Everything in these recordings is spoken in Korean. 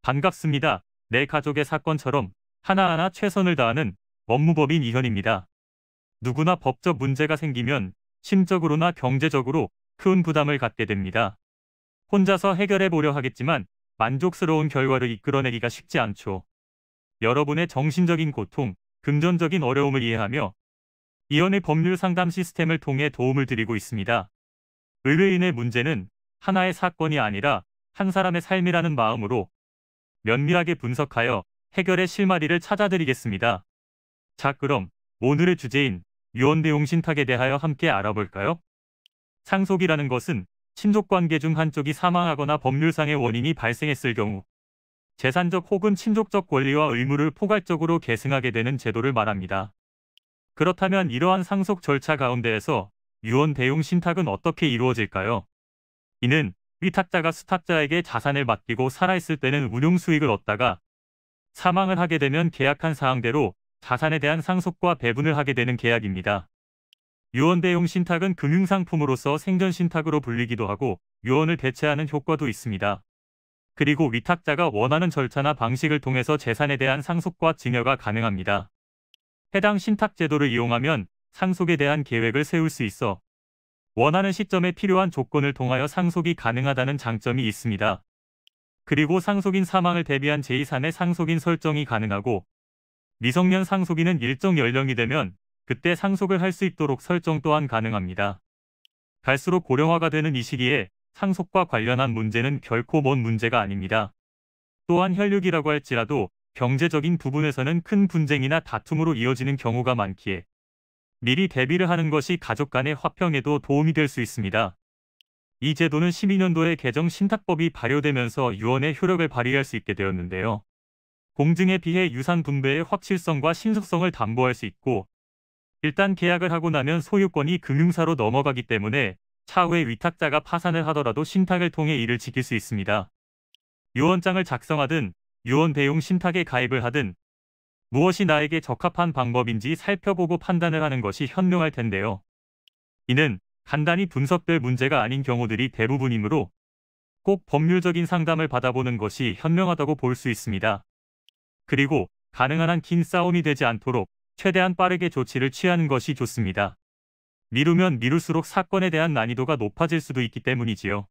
반갑습니다. 내 가족의 사건처럼 하나하나 최선을 다하는 법무법인 이현입니다. 누구나 법적 문제가 생기면 심적으로나 경제적으로 큰 부담을 갖게 됩니다. 혼자서 해결해 보려 하겠지만 만족스러운 결과를 이끌어내기가 쉽지 않죠. 여러분의 정신적인 고통, 금전적인 어려움을 이해하며 이현의 법률 상담 시스템을 통해 도움을 드리고 있습니다. 의뢰인의 문제는 하나의 사건이 아니라 한 사람의 삶이라는 마음으로 면밀하게 분석하여 해결의 실마리를 찾아드리겠습니다. 자, 그럼 오늘의 주제인 유언대용 신탁에 대하여 함께 알아볼까요? 상속이라는 것은 친족관계 중 한쪽이 사망하거나 법률상의 원인이 발생했을 경우 재산적 혹은 친족적 권리와 의무를 포괄적으로 계승하게 되는 제도를 말합니다. 그렇다면 이러한 상속 절차 가운데에서 유언대용 신탁은 어떻게 이루어질까요? 이는 위탁자가 수탁자에게 자산을 맡기고 살아있을 때는 운용 수익을 얻다가 사망을 하게 되면 계약한 사항대로 자산에 대한 상속과 배분을 하게 되는 계약입니다. 유언대용 신탁은 금융상품으로서 생전신탁으로 불리기도 하고 유언을 대체하는 효과도 있습니다. 그리고 위탁자가 원하는 절차나 방식을 통해서 재산에 대한 상속과 증여가 가능합니다. 해당 신탁 제도를 이용하면 상속에 대한 계획을 세울 수 있어 원하는 시점에 필요한 조건을 통하여 상속이 가능하다는 장점이 있습니다. 그리고 상속인 사망을 대비한 제2산의 상속인 설정이 가능하고 미성년 상속인은 일정 연령이 되면 그때 상속을 할 수 있도록 설정 또한 가능합니다. 갈수록 고령화가 되는 이 시기에 상속과 관련한 문제는 결코 먼 문제가 아닙니다. 또한 혈육이라고 할지라도 경제적인 부분에서는 큰 분쟁이나 다툼으로 이어지는 경우가 많기에 미리 대비를 하는 것이 가족 간의 화평에도 도움이 될 수 있습니다. 이 제도는 12년도에 개정 신탁법이 발효되면서 유언의 효력을 발휘할 수 있게 되었는데요. 공증에 비해 유산 분배의 확실성과 신속성을 담보할 수 있고 일단 계약을 하고 나면 소유권이 금융사로 넘어가기 때문에 차후에 위탁자가 파산을 하더라도 신탁을 통해 이를 지킬 수 있습니다. 유언장을 작성하든 유언대용 신탁에 가입을 하든 무엇이 나에게 적합한 방법인지 살펴보고 판단을 하는 것이 현명할 텐데요. 이는 간단히 분석될 문제가 아닌 경우들이 대부분이므로 꼭 법률적인 상담을 받아보는 것이 현명하다고 볼 수 있습니다. 그리고 가능한 한 긴 싸움이 되지 않도록 최대한 빠르게 조치를 취하는 것이 좋습니다. 미루면 미룰수록 사건에 대한 난이도가 높아질 수도 있기 때문이지요.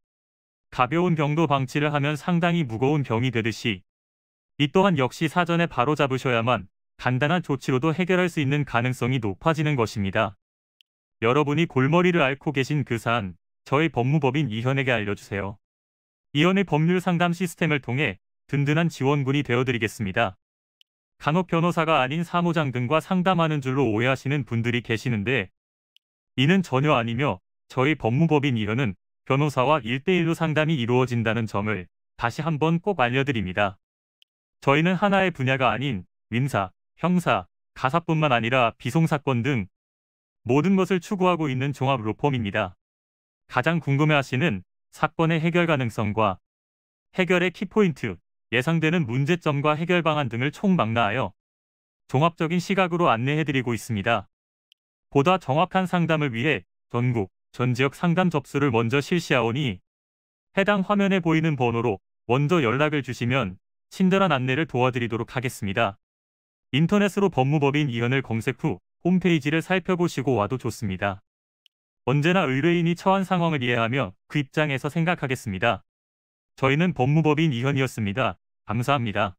가벼운 병도 방치를 하면 상당히 무거운 병이 되듯이 이 또한 역시 사전에 바로잡으셔야만 간단한 조치로도 해결할 수 있는 가능성이 높아지는 것입니다. 여러분이 골머리를 앓고 계신 그 사안, 저희 법무법인 이현에게 알려주세요. 이현의 법률 상담 시스템을 통해 든든한 지원군이 되어드리겠습니다. 간혹 변호사가 아닌 사무장 등과 상담하는 줄로 오해하시는 분들이 계시는데 이는 전혀 아니며 저희 법무법인 이현은 변호사와 1대1로 상담이 이루어진다는 점을 다시 한번 꼭 알려드립니다. 저희는 하나의 분야가 아닌 민사, 형사, 가사뿐만 아니라 비송사건 등 모든 것을 추구하고 있는 종합 로펌입니다. 가장 궁금해하시는 사건의 해결 가능성과 해결의 키포인트, 예상되는 문제점과 해결 방안 등을 총망라하여 종합적인 시각으로 안내해드리고 있습니다. 보다 정확한 상담을 위해 전국, 전 지역 상담 접수를 먼저 실시하오니 해당 화면에 보이는 번호로 먼저 연락을 주시면 친절한 안내를 도와드리도록 하겠습니다. 인터넷으로 법무법인 이현을 검색 후 홈페이지를 살펴보시고 와도 좋습니다. 언제나 의뢰인이 처한 상황을 이해하며 그 입장에서 생각하겠습니다. 저희는 법무법인 이현이었습니다. 감사합니다.